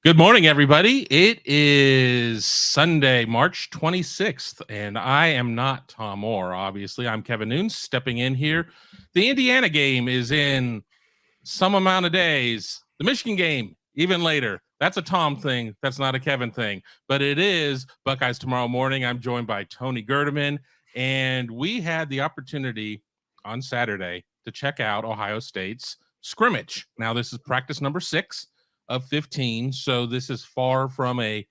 Good morning, everybody. It is Sunday, March 26th, and I am not Tom Moore, obviously. I'm Kevin Noons stepping in here. The Indiana game is in some amount of days. The Michigan game, even later. That's a Tom thing. That's not a Kevin thing. But it is Buckeyes tomorrow morning. I'm joined by Tony Gerdeman, and we had the opportunity on Saturday to check out Ohio State's scrimmage. Now, this is practice number 6 of 15, so this is far from a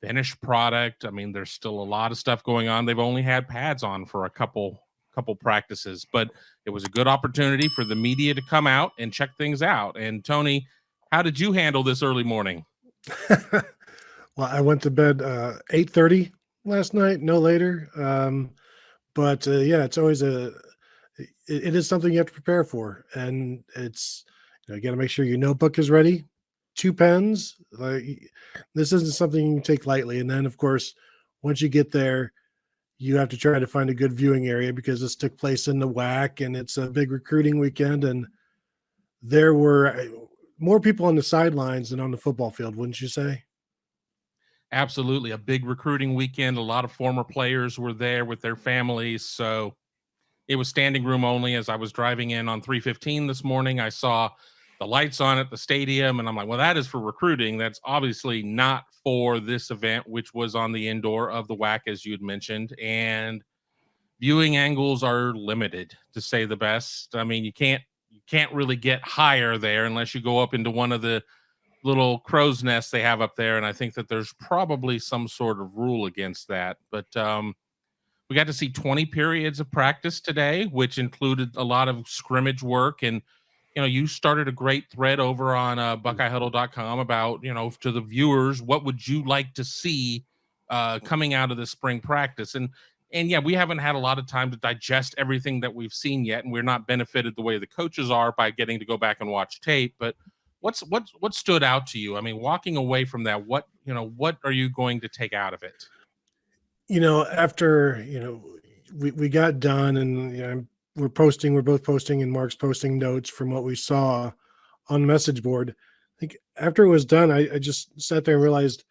finished product. I mean, there's still a lot of stuff going on. They've only had pads on for a couple practices, but it was a good opportunity for the media to come out and check things out. And Tony, how did you handle this early morning? Well, I went to bed 8:30 last night, no later. But yeah, it's always it is something you have to prepare for, and it's you got to make sure your notebook is ready, 2 pens. Like, this isn't something you can take lightly. And then, of course, once you get there, you have to try to find a good viewing area because this took place in the WHAC, and it's a big recruiting weekend. And there were more people on the sidelines than on the football field, wouldn't you say? Absolutely. A big recruiting weekend. A lot of former players were there with their families. So it was standing room only. As I was driving in on 315 this morning, I saw the lights on at the stadium, and I'm like, well, that is for recruiting. That's obviously not for this event, which was on the indoor of the WHAC, as you'd mentioned. And viewing angles are limited, to say the best. I mean, you can't really get higher there unless you go up into one of the little crow's nests they have up there, and I think that there's probably some sort of rule against that. But we got to see 20 periods of practice today, which included a lot of scrimmage work. And you started a great thread over on BuckeyeHuddle.com about to the viewers, what would you like to see coming out of the spring practice? And yeah, we haven't had a lot of time to digest everything that we've seen yet, and we're not benefited the way the coaches are by getting to go back and watch tape. But what stood out to you? I mean, walking away from that, what are you going to take out of it? After we got done, and we're both posting, and Mark's posting notes from what we saw on the message board. I think after it was done, I just sat there and realized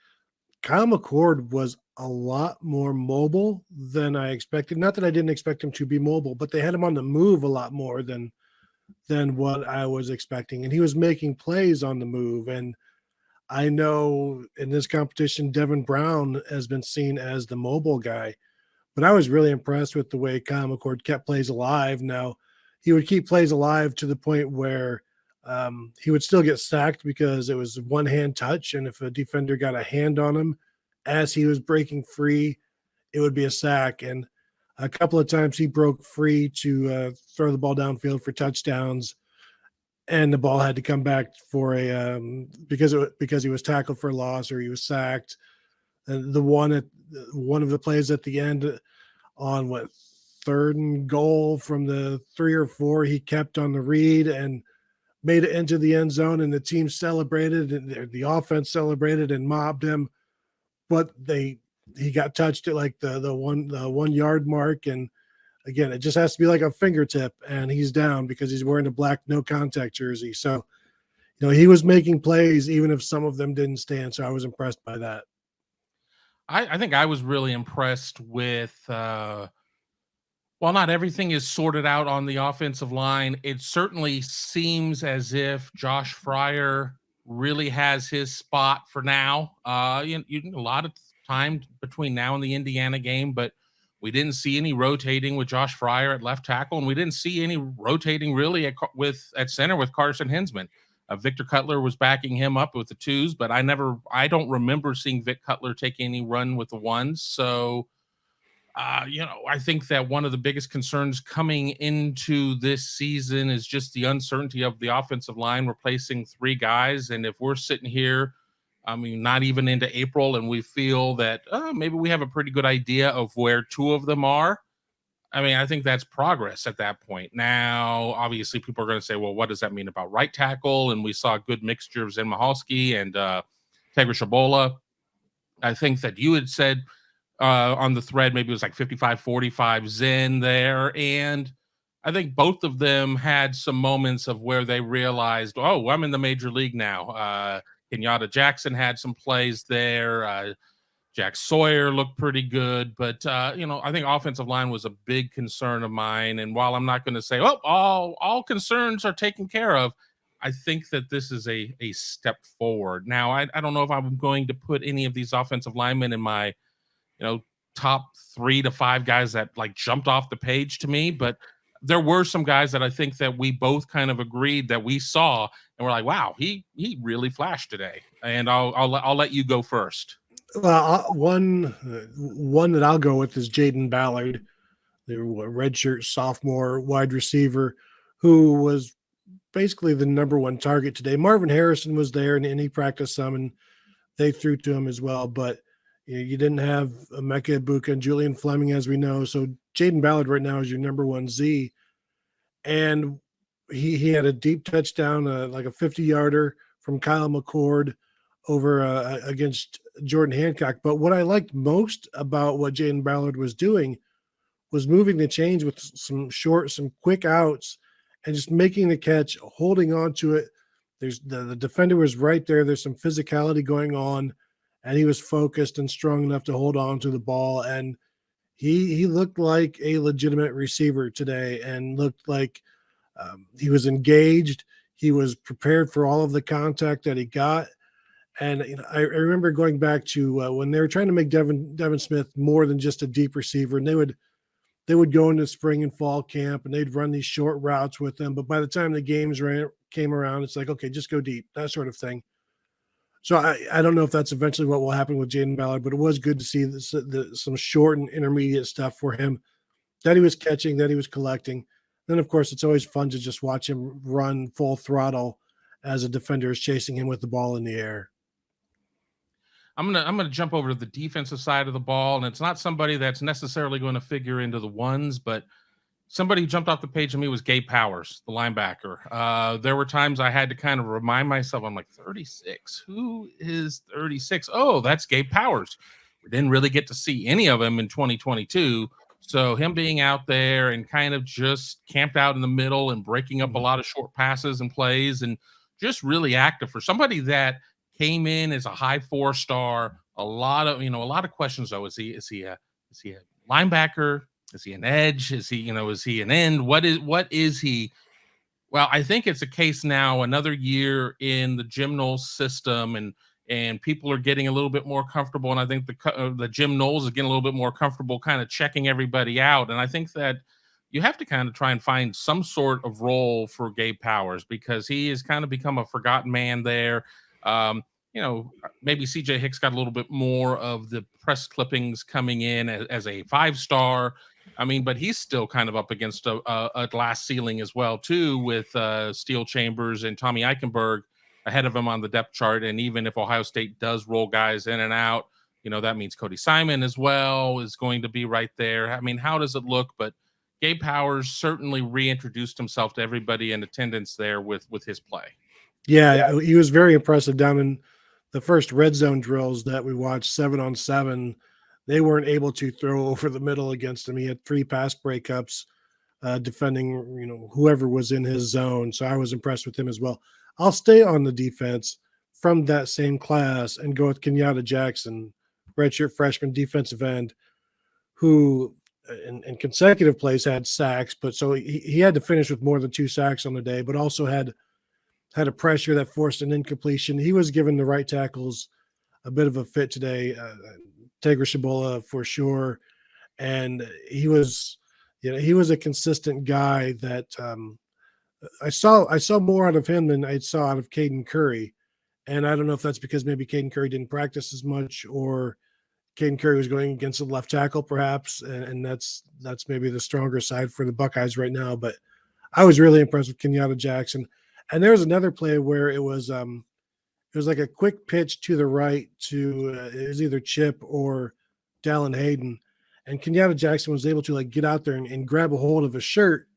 Kyle McCord was a lot more mobile than I expected. Not that I didn't expect him to be mobile, but they had him on the move a lot more than what I was expecting. And he was making plays on the move. And I know in this competition, Devin Brown has been seen as the mobile guy, but I was really impressed with the way Kyle McCord kept plays alive. Now, he would keep plays alive to the point where he would still get sacked because it was one hand touch. And if a defender got a hand on him as he was breaking free, it would be a sack. And a couple of times he broke free to throw the ball downfield for touchdowns, and the ball had to come back for a because he was tackled for a loss or he was sacked. And one of the plays at the end on 3rd and goal from the 3 or 4, he kept on the read and made it into the end zone, and the team celebrated, and the offense celebrated and mobbed him, but he got touched at like the 1 yard mark. And again, it just has to be like a fingertip, and he's down because he's wearing a black no contact jersey. So, he was making plays even if some of them didn't stand. So I was impressed by that. I think I was really impressed with while not everything is sorted out on the offensive line, it certainly seems as if Josh Fryer really has his spot for now. A lot of time between now and the Indiana game, but we didn't see any rotating with Josh Fryer at left tackle, and we didn't see any rotating really at center with Carson Hinsman. Victor Cutler was backing him up with the 2s, but I don't remember seeing Vic Cutler take any run with the 1s. So, I think that one of the biggest concerns coming into this season is just the uncertainty of the offensive line replacing 3 guys. And if we're sitting here, I mean, not even into April, and we feel that maybe we have a pretty good idea of where 2 of them are, I mean, I think that's progress at that point. Now, obviously, people are going to say, well, what does that mean about right tackle? And we saw a good mixture of Zen Mahalski and Tegra Shabola. I think that you had said on the thread, maybe it was like 55-45 Zen there. And I think both of them had some moments of where they realized, oh, I'm in the major league now. Kenyatta Jackson had some plays there. Jack Sawyer looked pretty good, but I think offensive line was a big concern of mine. And while I'm not going to say, oh, all concerns are taken care of, I think that this is a step forward. Now, I don't know if I'm going to put any of these offensive linemen in my, top 3 to 5 guys that like jumped off the page to me, but there were some guys that I think that we both kind of agreed that we saw and we're like, wow, he really flashed today. And I'll let you go first. One that I'll go with is Jaden Ballard, the redshirt sophomore wide receiver, who was basically the number one target today. Marvin Harrison was there, and he practiced some, and they threw to him as well. But you didn't have Emeka Ibuka and Julian Fleming, as we know. So Jaden Ballard right now is your number one Z, and he had a deep touchdown, like a 50-yarder from Kyle McCord over against Jordan Hancock. But what I liked most about what Jaden Ballard was doing was moving the chains with some quick outs and just making the catch, holding on to it. There's the defender was right there. There's some physicality going on, and he was focused and strong enough to hold on to the ball. And he looked like a legitimate receiver today, and looked like he was engaged. He was prepared for all of the contact that he got. And I remember going back to when they were trying to make Devin Smith more than just a deep receiver, and they would go into spring and fall camp and they'd run these short routes with them. But by the time the games came around, it's like, okay, just go deep, that sort of thing. So I don't know if that's eventually what will happen with Jaden Ballard, but it was good to see some short and intermediate stuff for him that he was catching, that he was collecting. Then, of course, it's always fun to just watch him run full throttle as a defender is chasing him with the ball in the air. I'm gonna jump over to the defensive side of the ball, and it's not somebody that's necessarily going to figure into the ones, but somebody who jumped off the page to me was Gabe Powers, the linebacker. There were times I had to kind of remind myself, I'm like, 36? Who is 36? Oh, that's Gabe Powers. We didn't really get to see any of him in 2022. So him being out there and kind of just camped out in the middle and breaking up a lot of short passes and plays and just really active for somebody that came in as a high 4-star. A lot of questions though. Is he a linebacker? Is he an edge? Is he an end? What is he? Well, I think it's a case now, another year in the Jim Knowles system, and people are getting a little bit more comfortable. And I think the Jim Knowles is getting a little bit more comfortable kind of checking everybody out. And I think that you have to kind of try and find some sort of role for Gabe Powers, because he has kind of become a forgotten man there. Maybe CJ Hicks got a little bit more of the press clippings coming in as a 5-star. I mean, but he's still kind of up against a glass ceiling as well, too, with Steel Chambers and Tommy Eichenberg ahead of him on the depth chart. And even if Ohio State does roll guys in and out, that means Cody Simon as well is going to be right there. I mean, how does it look? But Gabe Powers certainly reintroduced himself to everybody in attendance there with his play. Yeah, he was very impressive down in the first red zone drills that we watched, 7-on-7. They weren't able to throw over the middle against him. He had 3 pass breakups defending, whoever was in his zone. So I was impressed with him as well. I'll stay on the defense from that same class and go with Kenyatta Jackson, redshirt freshman defensive end, who in consecutive plays had sacks. But so he had to finish with more than 2 sacks on the day, but also had a pressure that forced an incompletion. He was given the right tackles a bit of a fit today. Tegra Shabola for sure. And he was a consistent guy that I saw more out of him than I saw out of Caden Curry. And I don't know if that's because maybe Caden Curry didn't practice as much, or Caden Curry was going against the left tackle perhaps. And that's maybe the stronger side for the Buckeyes right now. But I was really impressed with Kenyatta Jackson. And there was another play where it was like a quick pitch to the right to it was either Chip or Dallin Hayden, and Kenyatta Jackson was able to get out there and grab a hold of a shirt.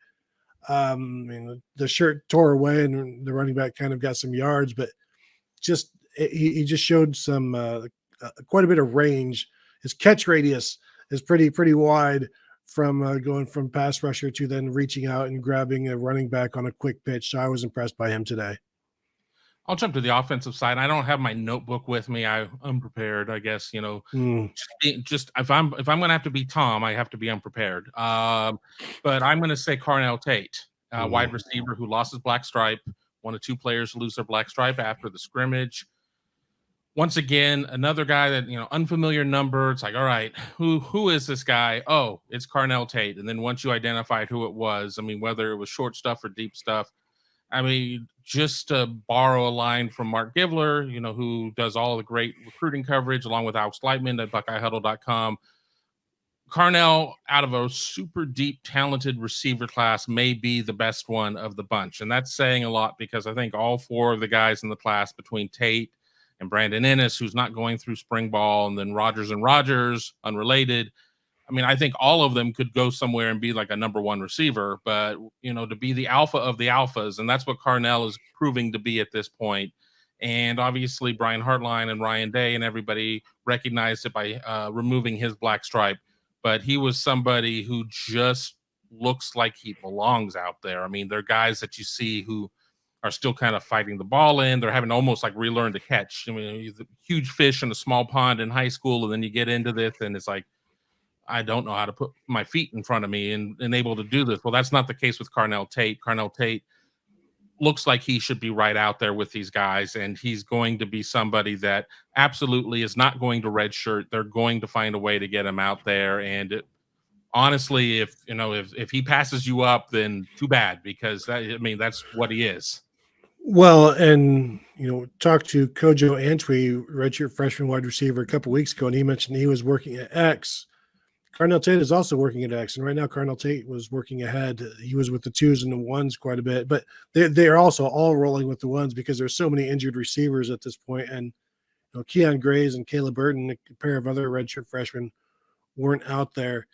The shirt tore away, and the running back kind of got some yards, but he just showed some quite a bit of range. His catch radius is pretty wide from going from pass rusher to then reaching out and grabbing a running back on a quick pitch. So I was impressed by him today. I'll jump to the offensive side. I don't have my notebook with me. I'm unprepared, I guess. Mm, Just if I'm gonna have to be Tom, I have to be unprepared. But I'm gonna say Carnell Tate, wide mhm. receiver who lost his black stripe. One of two players to lose their black stripe after the scrimmage. Once again, another guy that unfamiliar number. It's like, all right, who is this guy? Oh, it's Carnell Tate. And then once you identified who it was, I mean, whether it was short stuff or deep stuff, I mean, just to borrow a line from Mark Givler, who does all the great recruiting coverage along with Alex Lightman at BuckeyeHuddle.com. Carnell, out of a super deep, talented receiver class, may be the best one of the bunch. And that's saying a lot because I think all four of the guys in the class between Tate and Brandon Ennis, who's not going through spring ball, and then Rogers and Rogers, unrelated. I mean, I think all of them could go somewhere and be like a number one receiver, but to be the alpha of the alphas, and that's what Carnell is proving to be at this point. And obviously, Brian Hartline and Ryan Day and everybody recognized it by removing his black stripe. But he was somebody who just looks like he belongs out there. I mean, they're guys that you see who are still kind of fighting the ball in. They're having to almost like relearn to catch. I mean, he's a huge fish in a small pond in high school, and then you get into this, and it's like, I don't know how to put my feet in front of me and able to do this. Well, that's not the case with Carnell Tate. Carnell Tate looks like he should be right out there with these guys, and he's going to be somebody that absolutely is not going to redshirt. They're going to find a way to get him out there. And honestly, if he passes you up, then too bad, because that's what he is. Well, and talked to Kojo Antwi, redshirt freshman wide receiver, a couple weeks ago, and he mentioned he was working at X. Carnell Tate is also working at X, and right now Carnell Tate was working ahead. He was with the twos and the ones quite a bit, but they are also all rolling with the ones because there's so many injured receivers at this point. And Keon Grays and Caleb Burton, a pair of other redshirt freshmen, weren't out there.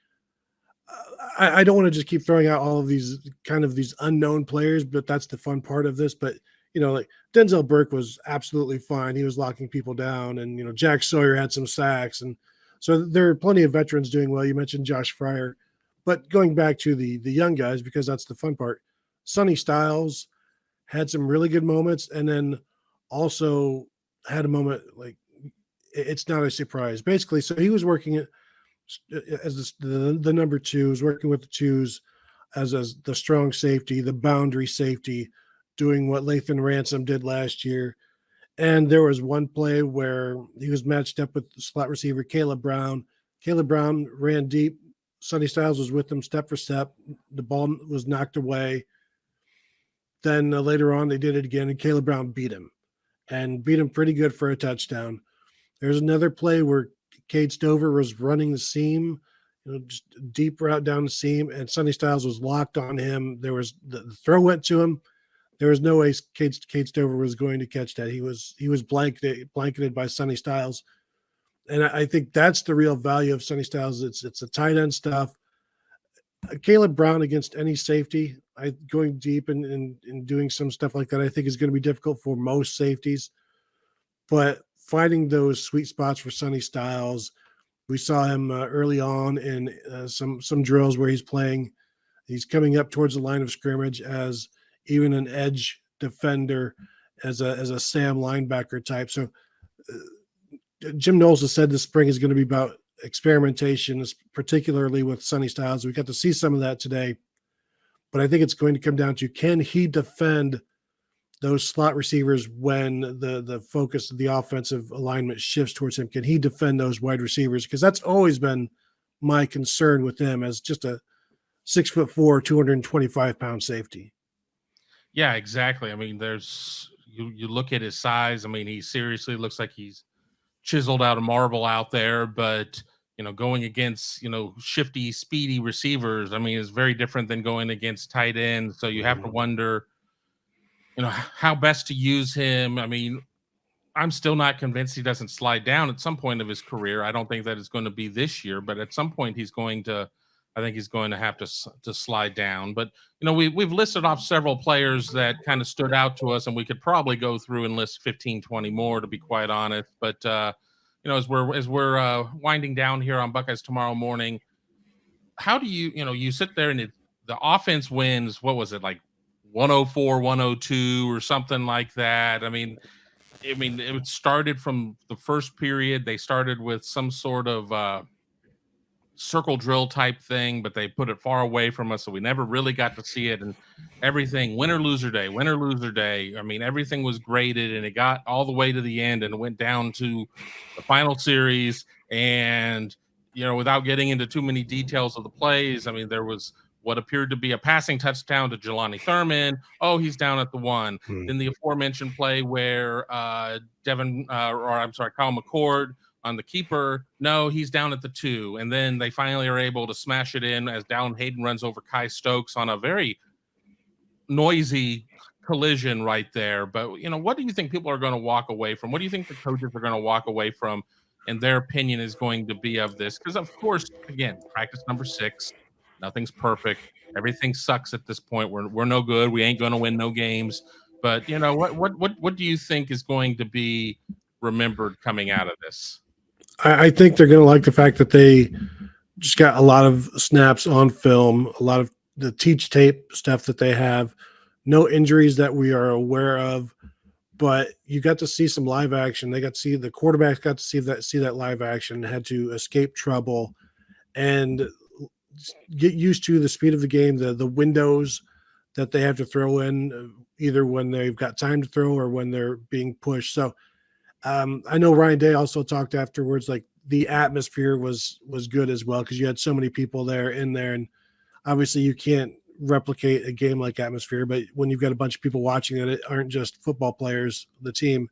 I don't want to just keep throwing out all of these kind of these unknown players, but that's the fun part of this. But like Denzel Burke was absolutely fine. He was locking people down, and Jack Sawyer had some sacks, and so there are plenty of veterans doing well. You mentioned Josh Fryer, but going back to the young guys, because that's the fun part. Sonny Styles had some really good moments, and then also had a moment like it's not a surprise. Basically, so he was working as the number two, was working with the twos as the strong safety, the boundary safety, doing what Lathan Ransom did last year. And there was one play where he was matched up with the slot receiver, Caleb Brown. Caleb Brown ran deep. Sonny Styles was with him step for step. The ball was knocked away. Then later on, they did it again, and Caleb Brown beat him pretty good for a touchdown. There's another play where Cade Stover was running the seam, just deep route down the seam, and Sonny Styles was locked on him. There was the throw went to him. There was no way Cade Stover was going to catch that. He was blanketed by Sonny Styles, and I think that's the real value of Sonny Styles. It's the tight end stuff. Caleb Brown against any safety, going deep and doing some stuff like that, I think is going to be difficult for most safeties. But finding those sweet spots for Sonny Styles, we saw him early on in some drills where he's playing. He's coming up towards the line of scrimmage as even an edge defender, as a Sam linebacker type. So Jim Knowles has said this spring is going to be about experimentation, particularly with Sonny Styles. We got to see some of that today, but I think it's going to come down to, can he defend those slot receivers when the focus of the offensive alignment shifts towards him? Can he defend those wide receivers? Because that's always been my concern with him as just a 6'4", 225-pound safety. Yeah, exactly. I mean, you look at his size. I mean, he seriously looks like he's chiseled out of marble out there, but going against shifty, speedy receivers, I mean, is very different than going against tight ends. So you have to wonder how best to use him. I mean, I'm still not convinced he doesn't slide down at some point of his career. I don't think that it's going to be this year, but at some point I think he's going to have to slide down. But we've listed off several players that kind of stood out to us, and we could probably go through and list 15, 20 more, to be quite honest. But as we're winding down here on Buckeyes Tomorrow Morning, how do you sit there and the offense wins? What was it, like 104, 102 or something like that. I mean, it started from the first period. They started with some sort of circle drill type thing, but they put it far away from us, so we never really got to see it. And everything, win or loser day, win or loser day. I mean, everything was graded, and it got all the way to the end, and it went down to the final series. And without getting into too many details of the plays, I mean, there was what appeared to be a passing touchdown to Jelani Thurman. Oh, he's down at the one. Then the aforementioned play where Kyle McCord on the keeper. No, he's down at the 2. And then they finally are able to smash it in as Dallin Hayden runs over Kai Stokes on a very noisy collision right there. But, what do you think people are going to walk away from? What do you think the coaches are going to walk away from, and their opinion is going to be of this? Because, of course, again, practice number 6, nothing's perfect. Everything sucks at this point. We're no good. We ain't going to win no games. But, what do you think is going to be remembered coming out of this? I think they're going to like the fact that they just got a lot of snaps on film, a lot of the teach tape stuff that they have, no injuries that we are aware of, but you got to see some live action. They got to see the quarterbacks got to see that live action, had to escape trouble and get used to the speed of the game, the windows that they have to throw in, either when they've got time to throw or when they're being pushed. So I know Ryan Day also talked afterwards, like the atmosphere was good as well, because you had so many people in there, and obviously you can't replicate a game like atmosphere, but when you've got a bunch of people watching it aren't just football players, the team,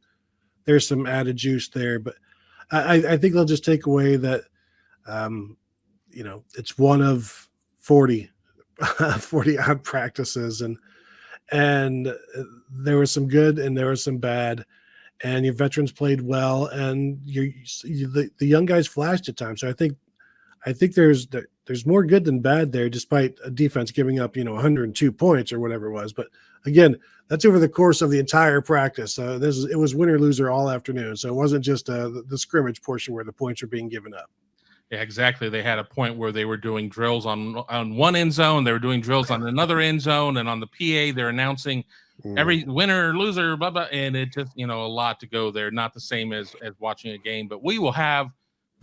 there's some added juice there. But I think they'll just take away that it's one of 40 odd practices, and there was some good and there was some bad. And your veterans played well, and the young guys flashed at times. So I think there's more good than bad there, despite a defense giving up 102 points or whatever it was. But again, that's over the course of the entire practice. It was win or loser all afternoon, so it wasn't just the scrimmage portion where the points are being given up. Yeah, exactly. They had a point where they were doing drills on one end zone, they were doing drills on another end zone, and on the PA they're announcing every winner, loser, blah, blah, and it just, a lot to go there. Not the same as watching a game, but we will have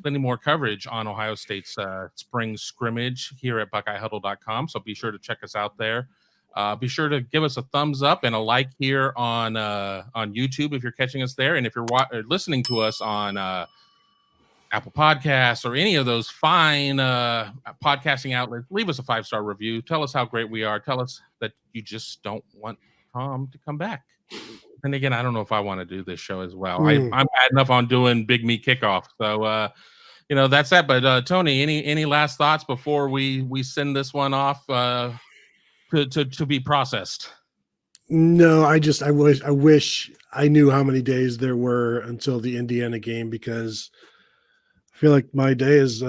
plenty more coverage on Ohio State's spring scrimmage here at BuckeyeHuddle.com. So be sure to check us out there. Be sure to give us a thumbs up and a like here on YouTube if you're catching us there. And if you're listening to us on Apple Podcasts or any of those fine podcasting outlets, leave us a 5-star review. Tell us how great we are. Tell us that you just don't want Tom to come back. And again, I don't know if I want to do this show as well. I'm bad enough on doing Big Me Kickoff. So, that's that. But Tony, any last thoughts before we send this one off to be processed? No, I wish I knew how many days there were until the Indiana game, because I feel like my day is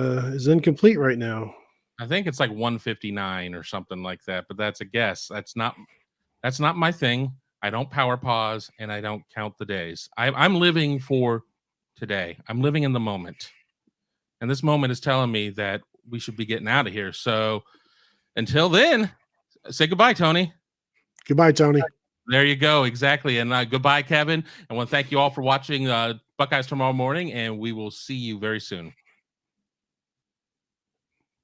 incomplete right now. I think it's like 159 or something like that, but that's a guess. That's not my thing. I don't power pause, and I don't count the days. I'm living for today. I'm living in the moment. And this moment is telling me that we should be getting out of here. So until then, say goodbye, Tony. Goodbye, Tony. There you go. Exactly. And goodbye, Kevin. I want to thank you all for watching Buckeyes Tomorrow Morning, and we will see you very soon.